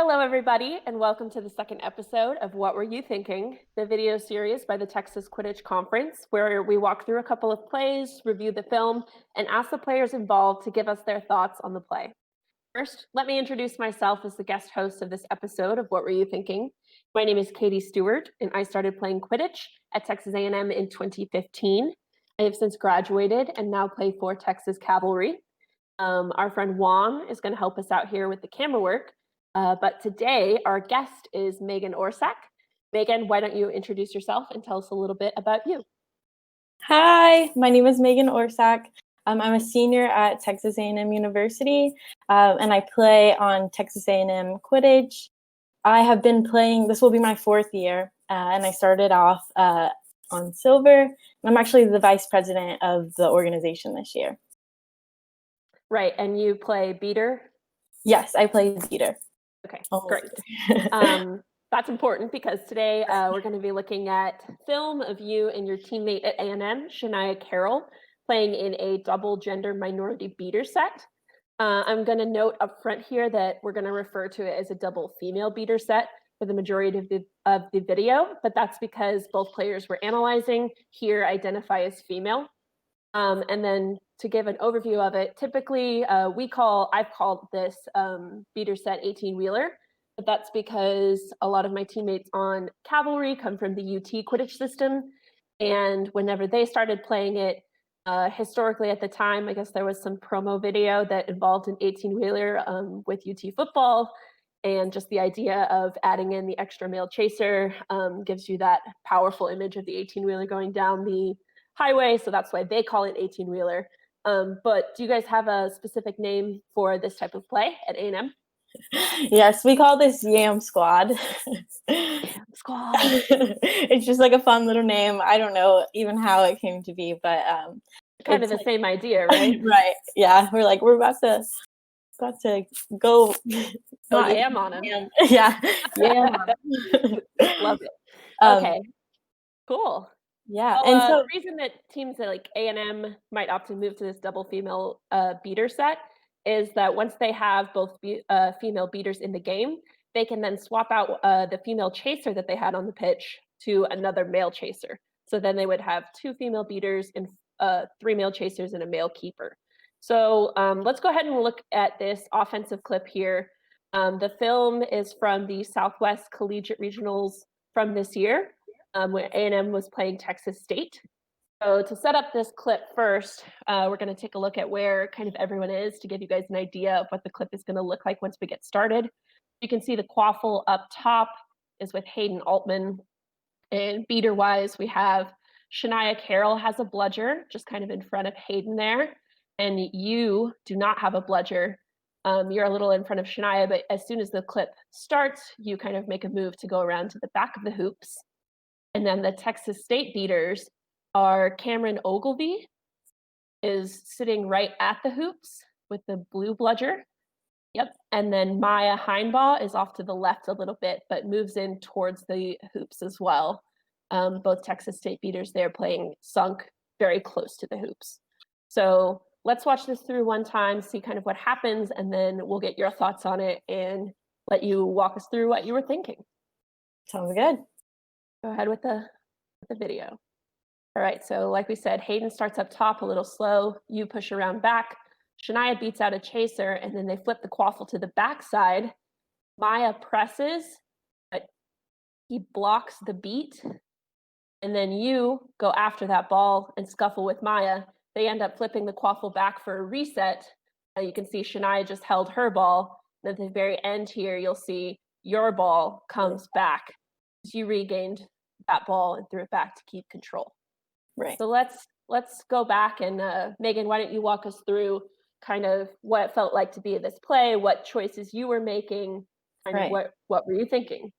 Hello, everybody, and welcome to the second episode of What Were You Thinking, the video series by the Texas Quidditch Conference, where we walk through a couple of plays, review the film, and ask the players involved to give us their thoughts on the play. First, let me introduce myself as the guest host of this episode of What Were You Thinking? My name is Katie Stewart, and I started playing Quidditch at Texas A&M in 2015. I have since graduated and now play for Texas Cavalry. Our friend Juan is going to help us out here with the camera work. But today, our guest is Mehgan Orsak. Mehgan, why don't you introduce yourself and tell us a little bit about you? Hi, my name is Mehgan Orsak. I'm a senior at Texas A&M University, and I play on Texas A&M Quidditch. I have been playing, this will be my fourth year, and I started off on silver, and I'm actually the vice president of the organization this year. Right, and you play beater? Yes, I play beater. Okay, great. That's important because today we're going to be looking at film of you and your teammate at A&M, Shania Carroll, playing in a double gender minority beater set. I'm going to note up front here that we're going to refer to it as a double female beater set for the majority of the video, but that's because both players we're analyzing here identify as female. And then to give an overview of it, typically I've called this beater set 18-wheeler, but that's because a lot of my teammates on Cavalry come from the UT Quidditch system. And whenever they started playing it, historically at the time, I guess there was some promo video that involved an 18-wheeler with UT football. And just the idea of adding in the extra male chaser gives you that powerful image of the 18-wheeler going down the highway, so that's why they call it 18-wheeler. But do you guys have a specific name for this type of play at A&M? Yes, we call this Yam Squad. Yam Squad. It's just like a fun little name. I don't know even how it came to be, but kind of the same idea, right? Right. Yeah, we're about to go yam on him. Yeah, yam on him. Love it. Okay, cool. Yeah, well, and so the reason that teams that like A&M might opt to move to this double female beater set is that once they have both female beaters in the game, they can then swap out the female chaser that they had on the pitch to another male chaser. So then they would have two female beaters and three male chasers and a male keeper. So let's go ahead and look at this offensive clip here. The film is from the Southwest Collegiate Regionals from this year, where A&M was playing Texas State. So to set up this clip first, we're going to take a look at where kind of everyone is to give you guys an idea of what the clip is going to look like once we get started. You can see the quaffle up top is with Hayden Altman. And beater-wise, we have Shania Carroll has a bludger just kind of in front of Hayden there. And you do not have a bludger. You're a little in front of Shania, but as soon as the clip starts, you kind of make a move to go around to the back of the hoops. And then the Texas State beaters are Cameron Ogilvy is sitting right at the hoops with the blue bludger. Yep. And then Maya Heinbaugh is off to the left a little bit, but moves in towards the hoops as well. Both Texas State beaters there playing sunk very close to the hoops. So let's watch this through one time, see kind of what happens, and then we'll get your thoughts on it and let you walk us through what you were thinking. Sounds good. Go ahead with the video. All right, so like we said, Hayden starts up top a little slow. You push around back. Shania beats out a chaser, and then they flip the quaffle to the backside. Maya presses, but he blocks the beat. And then you go after that ball and scuffle with Maya. They end up flipping the quaffle back for a reset. You can see Shania just held her ball. And at the very end here, you'll see your ball comes back. You regained that ball and threw it back to keep control. Right. So let's go back and Mehgan, why don't you walk us through kind of what it felt like to be in this play, what choices you were making, kind of what were you thinking?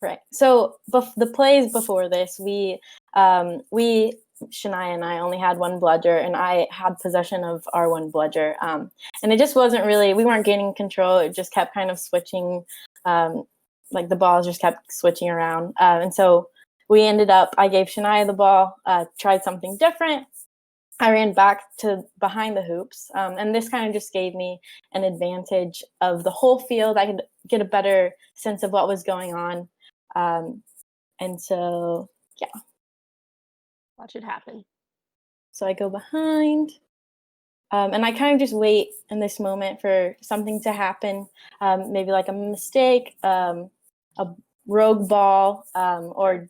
Right. So the plays before this, we Shania and I only had one bludger, and I had possession of our one bludger. And it just wasn't really, we weren't gaining control. It just kept kind of switching, like the balls just kept switching around. And so we ended up, I gave Shania the ball, tried something different. I ran back to behind the hoops, and this kind of just gave me an advantage of the whole field. I could get a better sense of what was going on. And so, yeah. Watch it happen. So I go behind, and I kind of just wait in this moment for something to happen, maybe like a mistake, a rogue ball, or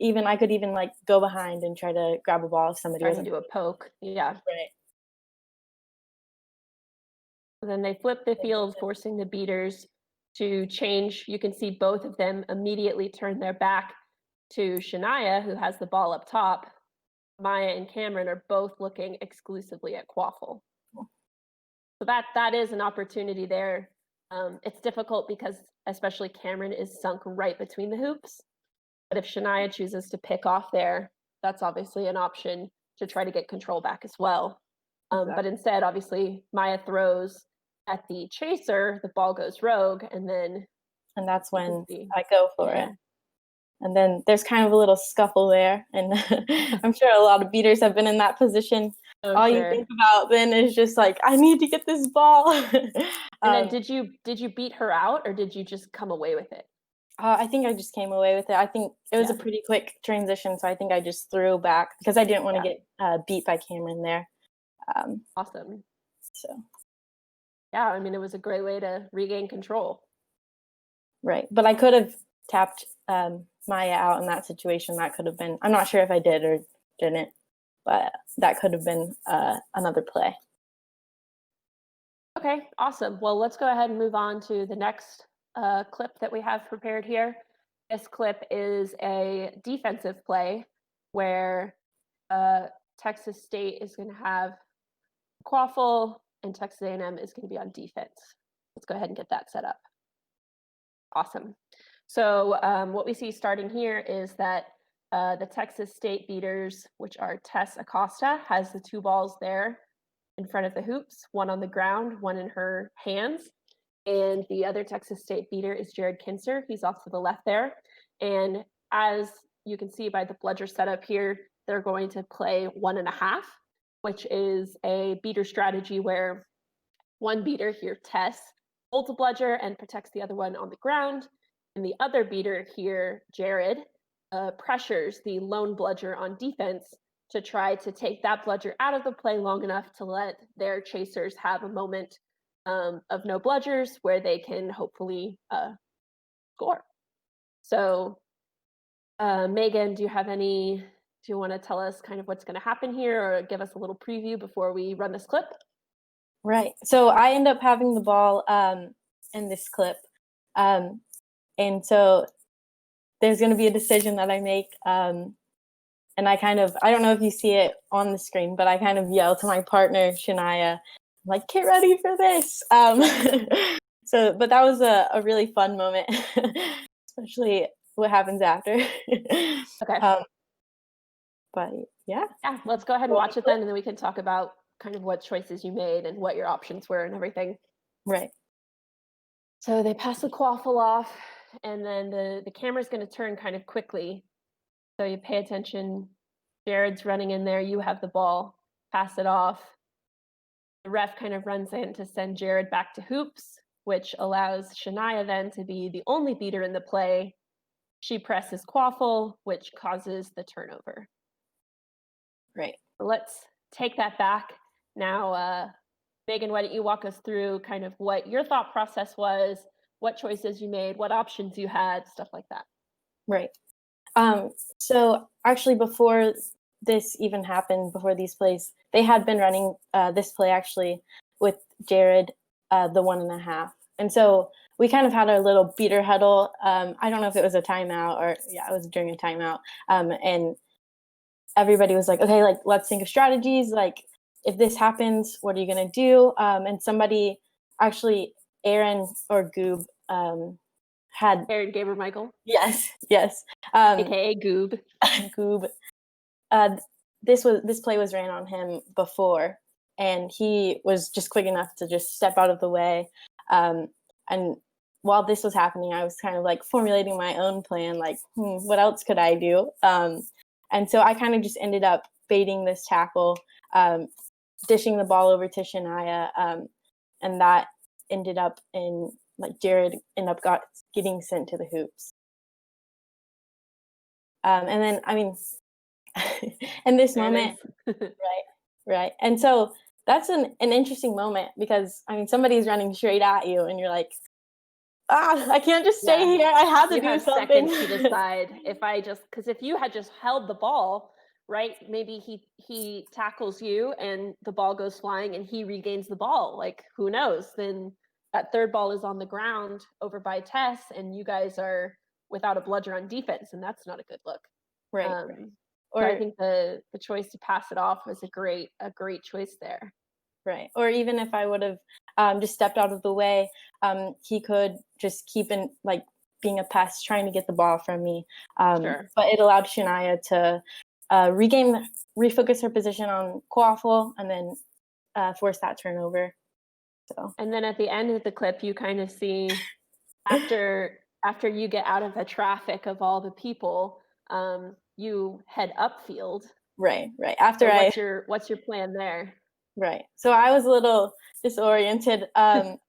even I could even like go behind and try to grab a ball if somebody Trying to wasn't do a poke. Yeah. right. And then they flip the field, forcing the beaters to change. You can see both of them immediately turn their back to Shania, who has the ball up top. Maya and Cameron are both looking exclusively at Quaffle. So that is an opportunity there. It's difficult because especially Cameron is sunk right between the hoops. But if Shania chooses to pick off there, that's obviously an option to try to get control back as well. But instead, obviously, Maya throws at the chaser, the ball goes rogue, and that's when I go for it. And then there's kind of a little scuffle there, and I'm sure a lot of beaters have been in that position. All you think about then is just like, I need to get this ball. And then did you beat her out, or did you just come away with it? I think I just came away with it. I think it was a pretty quick transition, so I think I just threw back because I didn't want to get beat by Cameron there. Awesome. So. Yeah, I mean, it was a great way to regain control. Right, but I could have tapped Maya out in that situation. That could have been, I'm not sure if I did or didn't, but that could have been another play. Okay, awesome. Well, let's go ahead and move on to the next clip that we have prepared here. This clip is a defensive play where Texas State is going to have Quaffle and Texas A&M is going to be on defense. Let's go ahead and get that set up. Awesome. So what we see starting here is that the Texas State beaters, which are Tess Acosta, has the two balls there in front of the hoops, one on the ground, one in her hands. And the other Texas State beater is Jared Kinser. He's off to the left there. And as you can see by the bludger setup here, they're going to play 1.5, which is a beater strategy where one beater here, Tess, holds a bludger and protects the other one on the ground. And the other beater here, Jared, pressures the lone bludger on defense to try to take that bludger out of the play long enough to let their chasers have a moment of no bludgers where they can hopefully score. So Megan, do you want to tell us kind of what's going to happen here or give us a little preview before we run this clip? Right. So I end up having the ball in this clip. And so there's going to be a decision that I make. And I don't know if you see it on the screen, but I kind of yell to my partner, Shania, like, get ready for this. But that was a really fun moment, especially what happens after. Okay. But yeah. Yeah, let's go ahead and watch it then, and then we can talk about kind of what choices you made and what your options were and everything. Right. So they pass the Quaffle off, and then the camera's going to turn kind of quickly. So you pay attention. Jared's running in there. You have the ball. Pass it off. The ref kind of runs in to send Jared back to hoops, which allows Shania then to be the only beater in the play. She presses Quaffle, which causes the turnover. Right. So let's take that back. Now, Megan, why don't you walk us through kind of what your thought process was, what choices you made, what options you had, stuff like that. Right. So actually before this even happened, before these plays, they had been running this play actually with Jared, the 1.5. And so we kind of had our little beater huddle. I don't know if it was a timeout or it was during a timeout. And everybody was like, okay, like, let's think of strategies. Like, if this happens, what are you going to do? And somebody actually, Aaron or Goob, had Aaron Gaber Michael. Yes. AKA Goob. Goob. This play was ran on him before, and he was just quick enough to just step out of the way. And while this was happening, I was kind of like formulating my own plan, like, what else could I do? And so I kind of just ended up baiting this tackle dishing the ball over to Shania, and that ended up in like Jared ended up getting sent to the hoops. And then I mean, in this moment, right, and so that's an interesting moment because I mean somebody's running straight at you, and you're like, I can't just stay here. I have to do something. Seconds to decide because if you had just held the ball, right, maybe he tackles you and the ball goes flying and he regains the ball. Like, who knows? Then that third ball is on the ground over by Tess and you guys are without a bludger on defense, and that's not a good look. Right. Or so I think the choice to pass it off was a great choice there. Right. Or even if I would have just stepped out of the way, he could just keep in like being a pest, trying to get the ball from me. Sure. But it allowed Shania to refocus her position on Quaffle and then force that turnover. So. And then at the end of the clip, you kind of see after you get out of the traffic of all the people, you head upfield. Right. After what's your plan there? Right. So I was a little disoriented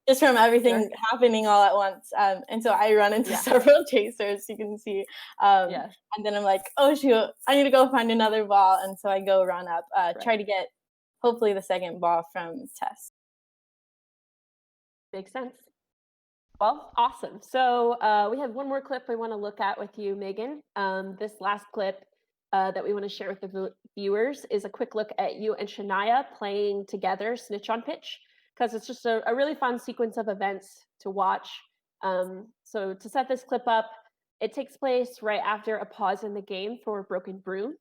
just from everything happening all at once. And so I run into several chasers, you can see. And then I'm like, oh, shoot, I need to go find another ball. And so I go run up, try to get hopefully the second ball from Tess. Makes sense. Well, awesome. So we have one more clip we want to look at with you, Megan. This last clip that we want to share with the viewers is a quick look at you and Shania playing together snitch on pitch, because it's just a really fun sequence of events to watch. So to set this clip up, it takes place right after a pause in the game for Broken Broom.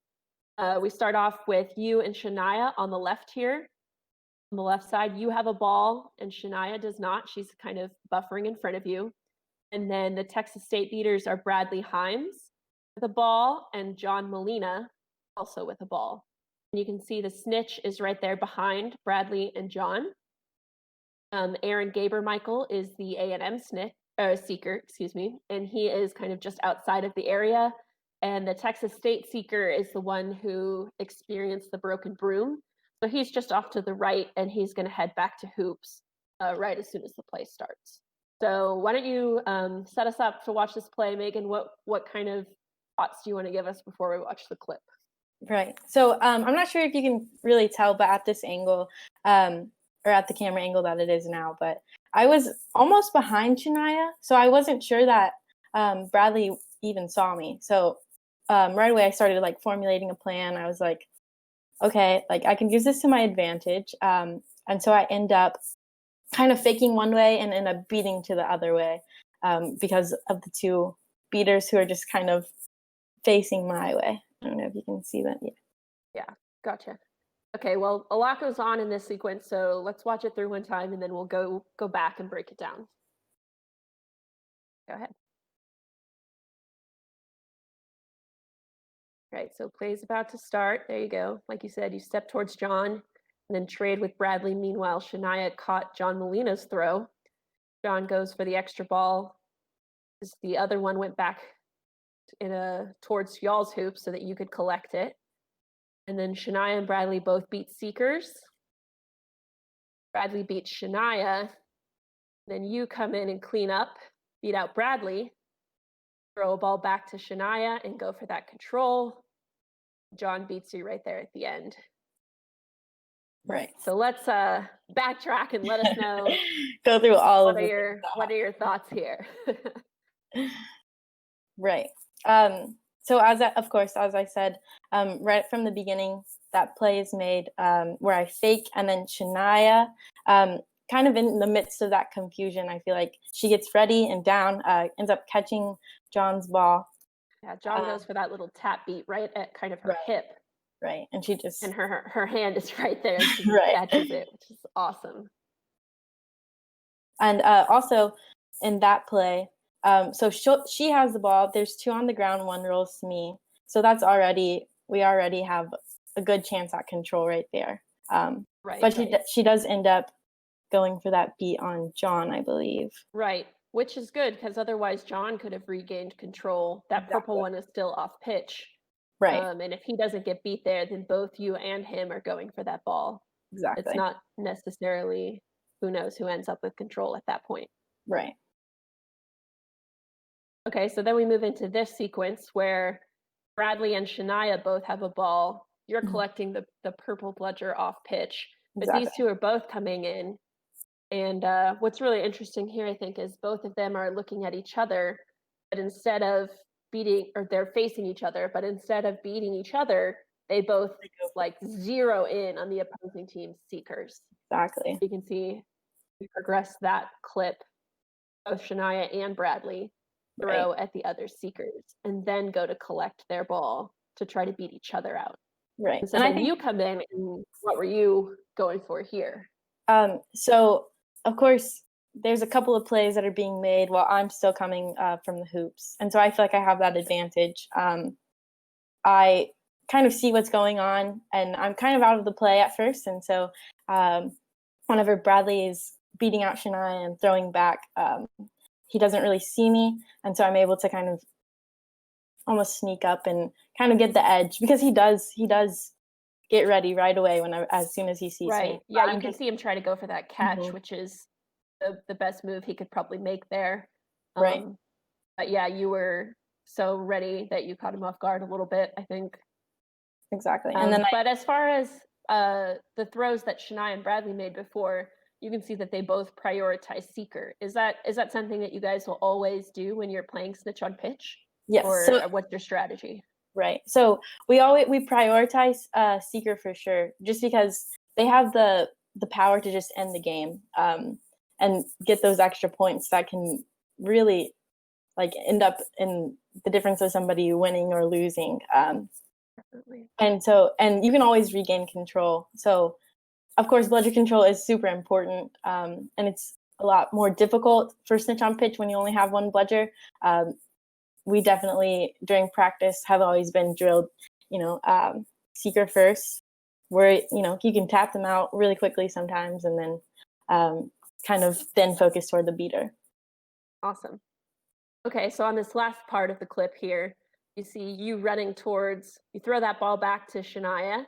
We start off with you and Shania on the left here. On the left side, you have a ball and Shania does not. She's kind of buffering in front of you. And then the Texas State Beaters are Bradley Himes with a ball and John Molina also with a ball. And you can see the snitch is right there behind Bradley and John. Aaron Gabermichael is the A&M seeker, and he is kind of just outside of the area. And the Texas State seeker is the one who experienced the Broken Broom. So he's just off to the right, and he's going to head back to hoops right as soon as the play starts. So why don't you set us up to watch this play, Megan? What kind of thoughts do you want to give us before we watch the clip? Right. So I'm not sure if you can really tell, but at this angle, or at the camera angle that it is now, but I was almost behind Shania, so I wasn't sure that Bradley even saw me. So right away I started like formulating a plan. I was like, okay, like I can use this to my advantage. And so I end up kind of faking one way and end up beating to the other way because of the two beaters who are just kind of facing my way. I don't know if you can see that. Yeah, gotcha. Okay, well, a lot goes on in this sequence, so let's watch it through one time and then we'll go back and break it down. Go ahead. Right, so play's about to start. There you go. Like you said, you step towards John and then trade with Bradley. Meanwhile, Shania caught John Molina's throw. John goes for the extra ball. The other one went back towards y'all's hoop so that you could collect it. And then Shania and Bradley both beat seekers. Bradley beats Shania. Then you come in and clean up, beat out Bradley, throw a ball back to Shania and go for that control. John beats you right there at the end. Right. So let's backtrack and let us know. Go through all what are your thoughts here? Right. So as I said, right from the beginning, that play is made where I fake, and then Shania, kind of in the midst of that confusion, I feel like she gets ready and down, ends up catching John's ball. Yeah, John goes for that little tap beat right at kind of her hip. Right, and she just... And her hand is right there, and she catches it, which is awesome. And also, in that play, so she has the ball. There's two on the ground, one rolls to me. So we already have a good chance at control right there. But she does end up going for that beat on John, I believe. Right, which is good because otherwise John could have regained control. That purple one is still off pitch. Right. And if he doesn't get beat there, then both you and him are going for that ball. It's Exactly. not necessarily who knows who ends up with control at that point. Right. Okay, so then we move into this sequence where Bradley and Shania both have a ball. You're Mhm. collecting the purple bludger off pitch, but Exactly. these two are both coming in. And what's really interesting here, I think, is both of them are looking at each other, but instead of beating, or they're facing each other, but instead of beating each other, they both like zero in on the opposing team's seekers. Exactly. You can see we progress that clip, both Shania and Bradley Right. throw at the other seekers and then go to collect their ball to try to beat each other out. Right. And so And I then think you come in, and what were you going for here? so of course there's a couple of plays that are being made while I'm still coming from the hoops, and so I feel like I have that advantage. I kind of see what's going on, and I'm kind of out of the play at first, and so um, whenever Bradley is beating out Shania and throwing back, he doesn't really see me, and so I'm able to kind of almost sneak up and kind of get the edge because he does get ready right away as soon as he sees Right. me. Yeah, you I'm can just see him try to go for that catch, Mhm. which is the best move he could probably make there. Right. Um, but yeah, you were so ready that you caught him off guard a little bit, I think. Exactly. And then But as far as the throws that Shania and Bradley made before, you can see that they both prioritize seeker. Is that something that you guys will always do when you're playing snitch on pitch, yes. or So what's your strategy? right. So we prioritize seeker for sure, just because they have the power to just end the game and get those extra points that can really like end up in the difference of somebody winning or losing. Definitely. And you can always regain control. So of course, bludger control is super important, and it's a lot more difficult for snitch on pitch when you only have one bludger. Um, we definitely during practice have always been drilled, seeker first, where you can tap them out really quickly sometimes, and then kind of then focus toward the beater. Awesome. Okay, so on this last part of the clip here, you see you running towards, you throw that ball back to Shania,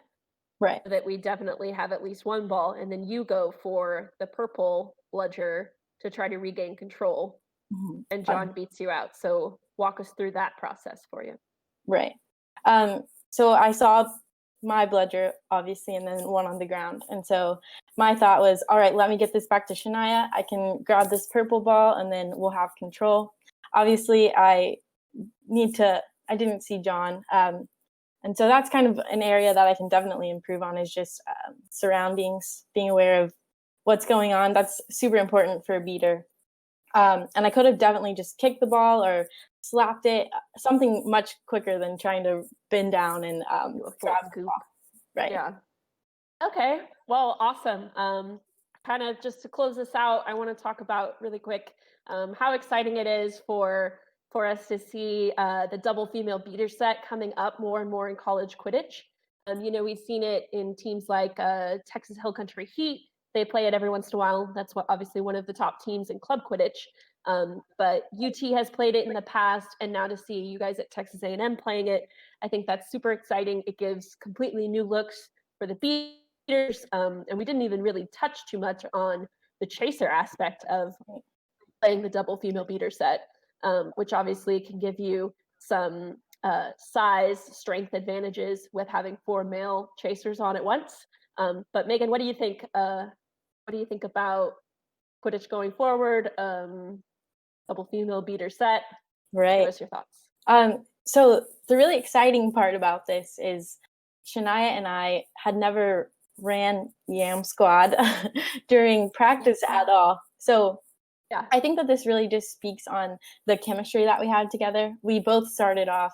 Right. so that we definitely have at least one ball, and then you go for the purple bludger to try to regain control, Mhm. and John beats you out. So walk us through that process for you. Right. So I saw my bludger, obviously, and then one on the ground. And so my thought was, all right, let me get this back to Shania. I can grab this purple ball and then we'll have control. Obviously, I didn't see John. And so that's kind of an area that I can definitely improve on is just surroundings, being aware of what's going on. That's super important for a beater. And I could have definitely just kicked the ball or slapped it, something much quicker than trying to bend down and Do a full grab the scoop. ball. Right. Yeah. Okay. Well, awesome. Kind of just to close this out, I want to talk about really quick how exciting it is for us to see the double female beater set coming up more and more in college Quidditch. We've seen it in teams like Texas Hill Country Heat. They play it every once in a while. That's obviously one of the top teams in club Quidditch. But UT has played it in the past, and now to see you guys at Texas A&M playing it, I think that's super exciting. It gives completely new looks for the beaters, and we didn't even really touch too much on the chaser aspect of playing the double female beater set, which obviously can give you some size strength advantages with having 4 male chasers on at once. But Megan, what do you think? What do you think about Quidditch going forward? Double female beater set. Give Right. us your thoughts. So the really exciting part about this is Shania and I had never ran Yam Squad during practice at all. So Yeah. I think that this really just speaks on the chemistry that we had together. We both started off,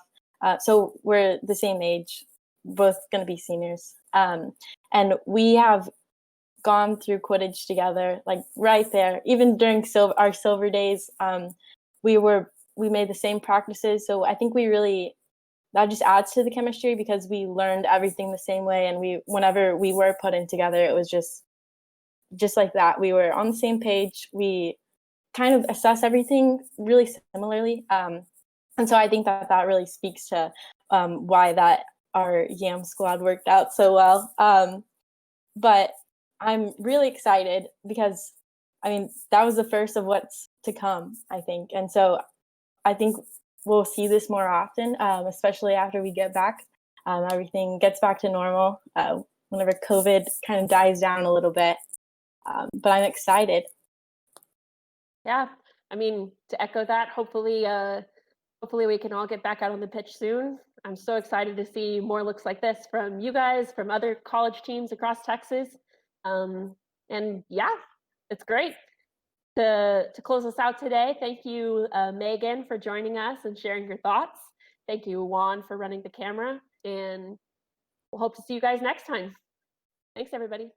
so we're the same age, both going to be seniors. And we have gone through Quidditch together, like right there. Even during our silver days, we made the same practices. So I think that just adds to the chemistry because we learned everything the same way, and whenever we were put in together, it was just like that. We were on the same page. We kind of assess everything really similarly. And so I think that really speaks to why that our YAM squad worked out so well. But I'm really excited because, I mean, that was the first of what's to come, I think. And so I think we'll see this more often, especially after we get back. Everything gets back to normal whenever COVID kind of dies down a little bit. But I'm excited. Yeah, I mean, to echo that, hopefully we can all get back out on the pitch soon. I'm so excited to see more looks like this from you guys, from other college teams across Texas. And yeah, it's great. To close us out today, thank you, Megan, for joining us and sharing your thoughts. Thank you, Juan, for running the camera. And we'll hope to see you guys next time. Thanks, everybody.